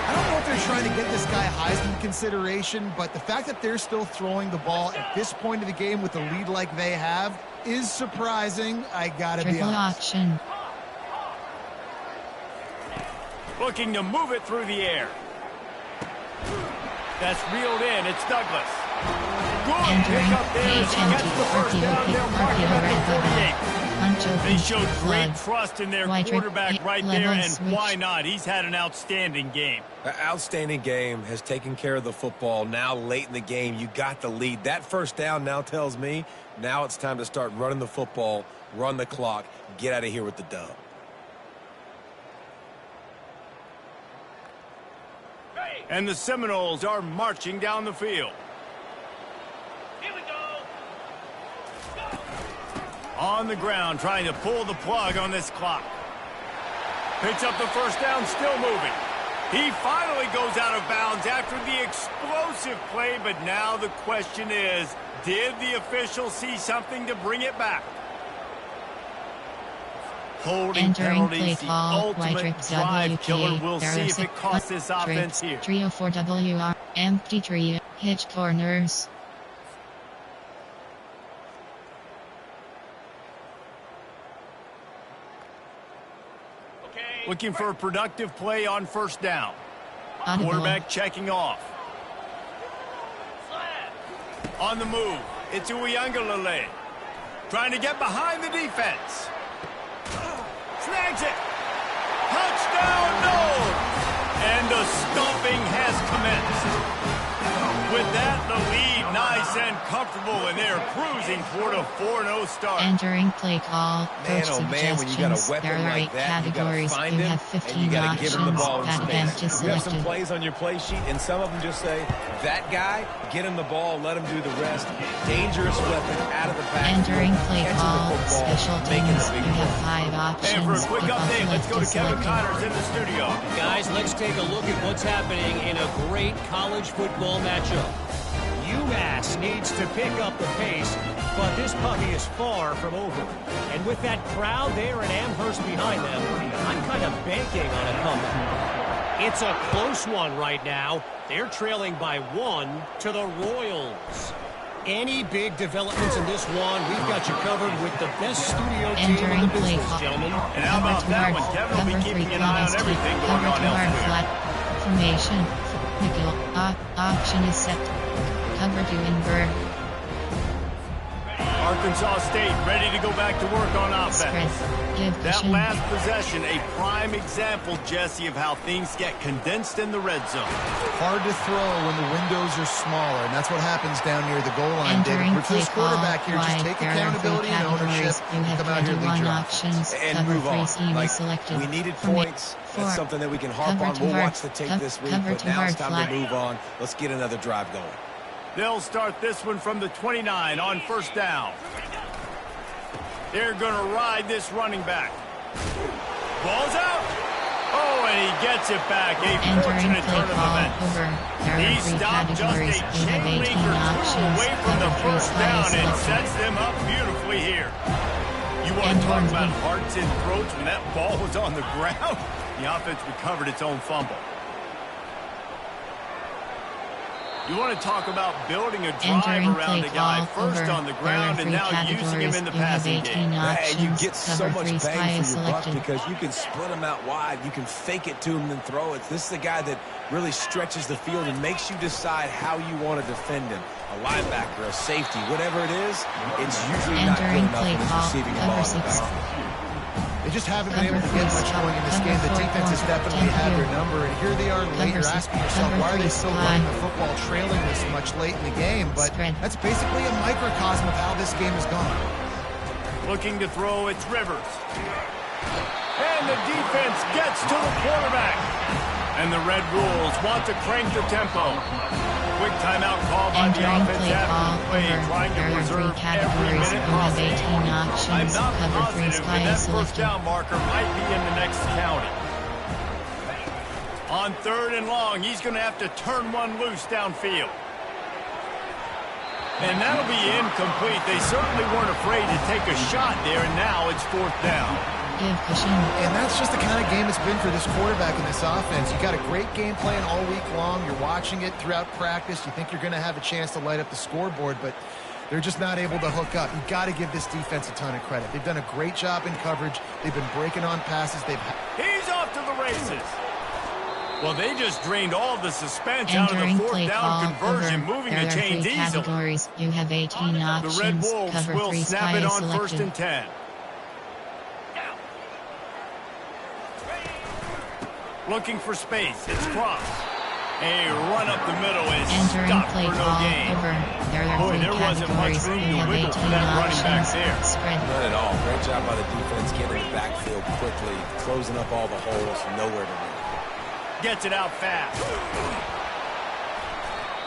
D: I don't know if they're trying to get this guy Heisman consideration, but the fact that they're still throwing the ball at this point of the game with a lead like they have is surprising. I gotta be honest.
A: Looking to move it through the air. That's reeled in. It's Douglas. Good pick up there as he gets the first down. They'll mark him at the 48. They showed great trust in their quarterback right there, and why not? He's had an outstanding game.
C: An outstanding game, has taken care of the football. Now late in the game, you got the lead. That first down now tells me now it's time to start running the football, run the clock, get out of here with the dub.
A: And the Seminoles are marching down the field. On the ground, trying to pull the plug on this clock. Picks up the first down, still moving. He finally goes out of bounds after the explosive play, but now the question is, did the official see something to bring it back? Holding penalties, the ultimate drive killer. We'll see if it costs this offense here.
B: Trio for WR, empty trio, hitch corners.
A: Looking for a productive play on first down. Quarterback checking off. On the move, it's Ncaa. Trying to get behind the defense. Snags it. Touchdown, no! And the stomping has commenced. With that, the lead nice 100% comfortable, and they're cruising toward a 4-0 start.
B: Entering play call.
C: Man,
B: Coach
C: oh man, when you got a
B: suggestions.
C: weapon
B: There are 8
C: like that, you got to
B: categories.
C: find
B: You
C: him,
B: have
C: and
B: 15
C: you got to give him the
B: options.
C: ball in
B: That
C: space.
B: event is
C: You have some
B: selected.
C: plays on your play sheet, and some of them just say, that guy, get him the ball, let him do the rest. Dangerous weapon out of the backfield.
B: Entering play
C: catching
B: call.
C: the football,
B: Special
C: making
B: teams.
C: a big
B: You have
C: play.
B: 5 options.
A: And for a quick
B: Kickoff
A: update, let's go to
B: left is
A: Kevin
B: selected.
A: Connors in the studio.
F: Guys, let's take a look at what's happening in a great college football matchup. UMass needs to pick up the pace, but this puppy is far from over. And with that crowd there in Amherst behind them, I'm kind of banking on a comeback. It's a close one right now. They're trailing by 1 to the Royals. Any big developments in this one, we've got you covered with the best studio team in
B: Entering
F: the
B: play
F: business,
B: call.
F: gentlemen.
A: And how
B: Cover
A: about
B: 2
A: that
B: hard.
A: one? Kevin will be
B: Cover 3
A: keeping an eye on
B: promise to.
A: everything going
B: Cover
A: on
B: 2 hard
A: elsewhere.
B: flat. Formation. Nickel. Option is set. Cover 2 invert.
A: Arkansas State ready to go back to work on
B: Spread.
A: offense.
B: Give
A: That
B: cushion.
A: last possession, a prime example, Jesse, of how things get condensed in the red zone.
D: Hard to throw when the windows are smaller, and that's what happens down near the goal line,
B: Entering
D: David.
B: play
D: This
B: call.
D: quarterback here, just
B: Wide.
D: take
B: There are 3
D: accountability and ownership
B: categories. You
D: and
B: have
D: come out here and lead
B: 21
D: your
B: options.
C: And
B: Cover
C: move
B: 3
C: on.
B: scheme
C: Like,
B: is selected.
C: we needed
B: Forma-
C: points.
B: four.
C: That's something that we can harp
B: Cover
C: on.
B: 2
C: We'll
B: hard.
C: watch the tape this week,
B: Cover
C: but
B: 2
C: now
B: hard
C: it's time
B: flat.
C: to move on. Let's get another drive going.
A: They'll start this one from the 29 on first down. They're going to ride this running back. Ball's out. Oh, and he gets it back. A
B: Entering
A: fortunate
B: play
A: turn of
B: call
A: events.
B: over. There
A: He
B: are 3
A: stopped just a
B: categories. You have
A: chain
B: 18
A: link or 2
B: options.
A: away from the
B: Cover 3
A: first
B: spy
A: down
B: is
A: and
B: selected.
A: sets them up beautifully here. You want
B: And
A: to talk
B: Hornsby.
A: about hearts and throats when that ball was on the ground? The offense recovered its own fumble. You want to talk about building a drive
B: Entering
A: around
B: play
A: a guy
B: call
A: first
B: over.
A: on the
B: There are
A: ground and
B: 3
A: now using him
B: categories.
A: in the
B: You have
A: passing
B: 18
A: game.
B: options.
C: And you get so
B: Cover
C: much
B: 3 spy
C: bang
B: is
C: for your buck
B: selected.
C: because you can split them out wide. You can fake it to him and throw it. This is the guy that really stretches the field and makes you decide how you want to defend him. A linebacker, a safety, whatever it is, it's usually not good
B: Entering
C: enough
B: play
C: when he's
B: call.
C: receiving the
B: Cover
C: ball in the
B: 6.
C: backfield.
D: They just haven't been
B: Cover
D: able to get
B: 3
D: much
B: stop.
D: going in this
B: Cover
D: game. The
B: 4
D: defense has
B: corner.
D: definitely had their
B: 10-2.
D: number, and here they are late. You're
B: Cover
D: asking
B: 6.
D: yourself,
B: Cover
D: why are they
B: 3
D: still
B: spy.
D: running the football, trailing this much late in the game? But
B: Spread.
D: that's basically a microcosm of how this game has gone.
A: Looking to throw, it's Rivers. And the defense gets to the quarterback. And the Red Wolves want to crank the tempo. Quick timeout call by the
B: Entering
A: offense
B: play
A: after
B: call
A: the play,
B: over.
A: trying to
B: There are 3
A: preserve every
B: categories. You
A: minute
B: have
A: possible.
B: 18
A: I'm
B: options.
A: not
B: Cover 3
A: positive
B: spy
A: that
B: is
A: that first
B: selected.
A: down marker might be in the next county. On 3rd and long, he's going to have to turn one loose downfield. And that'll be incomplete. They certainly weren't afraid to take a shot there, and now it's 4th down.
B: Give cushion.
D: And that's just the kind of game it's been for this quarterback in this offense. You got a great game plan all week long. You're watching it throughout practice. You think you're going to have a chance to light up the scoreboard, but they're just not able to hook up. You've got to give this defense a ton of credit. They've done a great job in coverage. They've been breaking on passes.
A: He's off to the races. Well, they just drained all the suspense out of the
B: Entering
A: 4th
B: play
A: down
B: call
A: conversion,
B: over.
A: moving
B: There
A: the
B: are 3
A: chains easily.
B: categories. You have 18
A: The
B: options.
A: Red Wolves
B: Cover
A: will
B: 3
A: snap
B: spy
A: it
B: is
A: on 1st
B: selected.
A: and 10. Looking for space. It's Cross. A run up the middle is
B: Entering
A: stopped
B: play
A: for no
B: call
A: gain.
B: over. There are
A: Boy,
B: 3
A: there wasn't much
B: categories.
A: room
B: You
A: to
B: have
A: wiggle
B: 18
A: for that running back
B: options.
A: there.
B: Spread.
C: Not at all. Great job by the defense getting in the backfield quickly, closing up all the holes, nowhere to run.
A: Gets it out fast.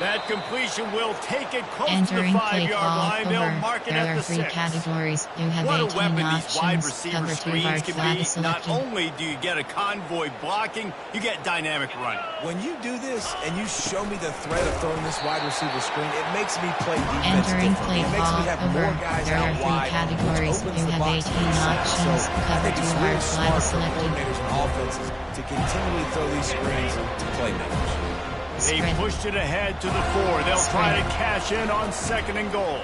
A: That completion will take it close
B: Entering
A: to the
B: play
A: 5-yard
B: call
A: line. They'll
B: over.
A: mark it
B: There
A: at
B: are
A: the
B: 3
A: 6.
B: categories. You have
A: What a
B: 18
A: weapon these wide
B: options.
A: receiver
B: Cover 2
A: screens
B: hard
A: can
B: flat
A: be.
B: is
A: Not
B: selected.
A: only do you get a convoy blocking, you get dynamic running.
C: When you do this and you show me the threat of throwing this wide receiver screen, it makes me play defense
B: Entering
C: differently.
B: play
C: It makes me
B: call
C: have
B: over.
C: more guys
B: There
C: out
B: are 3
C: wide,
B: categories.
C: which opens
B: You
C: the
B: have
C: box
B: 18
C: for the side.
B: options.
C: So I
B: Cover
C: think
B: 2
C: it's
B: hard
C: really
B: flat
C: smart
B: is
C: for
B: selected.
C: coordinators and offenses to continually throw these screens to playmakers.
A: They
B: Spread.
A: pushed it ahead to the 4. They'll try to cash in on 2nd and goal.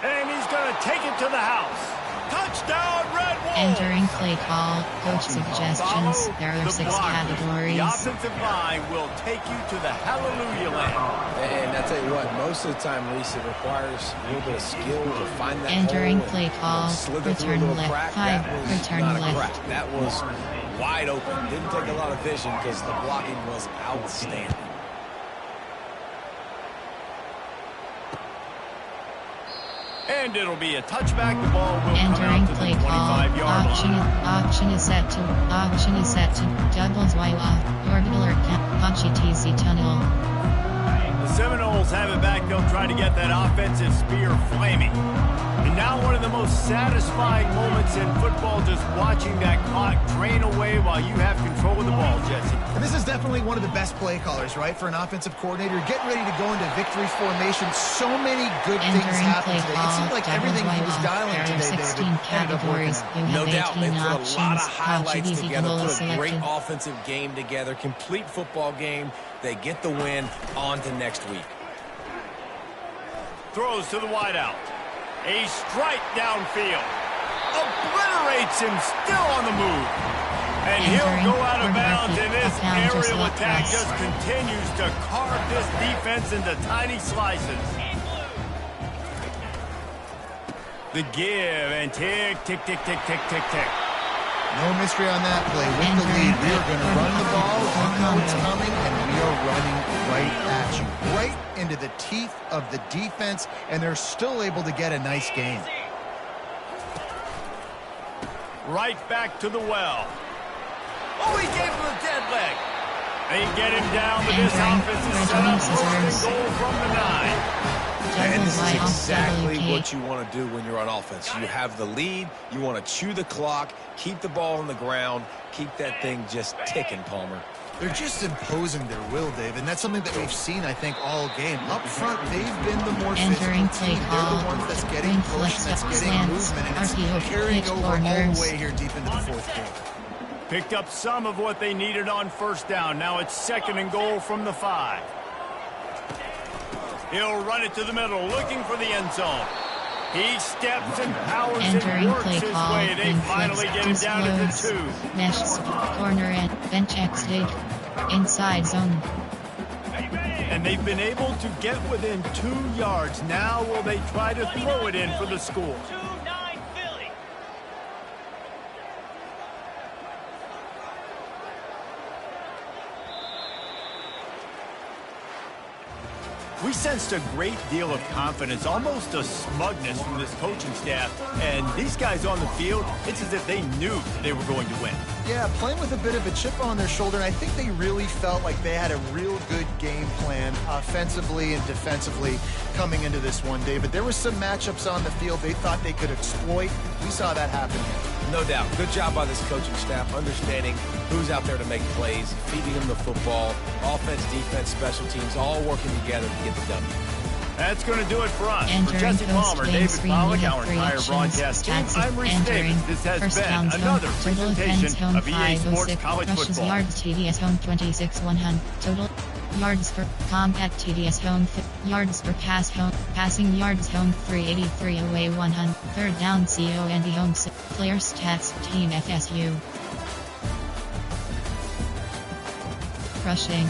A: And he's going to take it to the house. Touchdown, Red Wolves!
B: Entering play call. Coach suggestions.
A: Follow
B: There are
A: the
B: 6
A: blockers.
B: categories.
A: The offensive line will take you to the hallelujah land.
C: And I tell you what, most of the time, Reese, it requires a little bit of skill to find that
B: Entering
C: hole
B: play
C: and,
B: call.
C: slither through a
B: Return
C: little
B: left.
C: crack.
B: 5.
C: That was
B: Return
C: not a
B: left.
C: crack. That was wide open. Didn't take a lot of vision because the blocking was outstanding.
A: And it'll be a touchback. The ball will come
B: Entering
A: out to
B: play
A: the
B: call.
A: 25-yard line.
B: Auction is set to doubles Waiwa. Orbital Pachi TZ tunnel.
A: The Seminoles have it back. They'll try to get that offensive spear flaming. And now one of the most satisfying moments in football, just watching that clock drain away while you have control of the ball, Jesse.
D: And this is definitely one of the best play callers, right, for an offensive coordinator. Getting ready to go into victory formation. So many good things happened today. It seemed like everything he was dialing today, David, ended up working out.
C: No doubt, they put a lot of highlights
B: Pachi
C: together, put a
B: selected.
C: great offensive game together, complete football game. They get the win. On to next week.
A: Throws to the wideout. A strike downfield. Obliterates him, still on the move. And he'll go out of bounds, and this aerial attack just continues to carve this defense into tiny slices. The give, and tick, tick, tick, tick, tick, tick, tick.
D: No mystery on that play. With the lead, we are going to run the ball. We know it's coming, and we are running right at you. Right into the teeth of the defense, and they're still able to get a nice gain.
A: Right back to the well. Oh, he gave him a dead leg. They get him down, but this offense is set up first and goal from the 9.
C: And this is exactly what you want to do when you're on offense. You have the lead. You want to chew the clock, keep the ball on the ground, keep that thing just ticking, Palmer.
D: They're just imposing their will, David, and that's something that we've seen, I think, all game. Up front, they've been the more physical team. They're the ones that's getting push, that's getting movement, and it's carrying over all the way here deep into the fourth quarter.
A: Picked up some of what they needed on first down. Now it's second and goal from the 5. He'll run it to the middle, looking for the end zone. He steps and powers and works his way. They finally get him down to the 2.
B: Mesh corner and bench X dig. Inside zone.
A: And they've been able to get within 2 yards. Now will they try to throw it in for the score? We sensed a great deal of confidence, almost a smugness from this coaching staff. And these guys on the field, it's as if they knew they were going to win.
D: Yeah, playing with a bit of a chip on their shoulder, and I think they really felt like they had a real good game plan offensively and defensively coming into this one, David. There were some matchups on the field they thought they could exploit. We saw that happen here.
C: No doubt. Good job by this coaching staff, understanding who's out there to make plays, feeding them the football, offense, defense, special teams, all working together to get the W.
A: That's going to do it for us. For Jesse Palmer, David Pollack, our entire broadcast team, I'm Reese Davis. This has been another presentation of EA Sports College Football.
B: Yards TDS home 26-100. Total yards per combat TDS home. Yards per pass home. Passing yards home 383 away 100. Third down CO and the home. Player stats Team FSU. Rushing.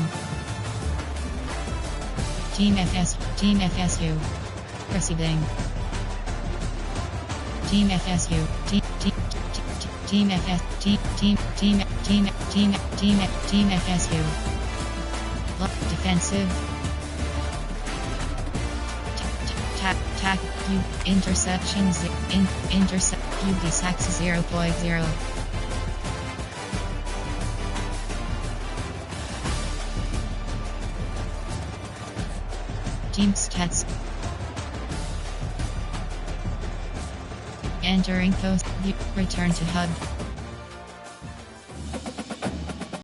B: Team FSU. Receiving. Team FSU. Team FSU. Defensive. Tack you interceptions intercept QB sacks 0.0. Team stats. Entering post. Return to hub.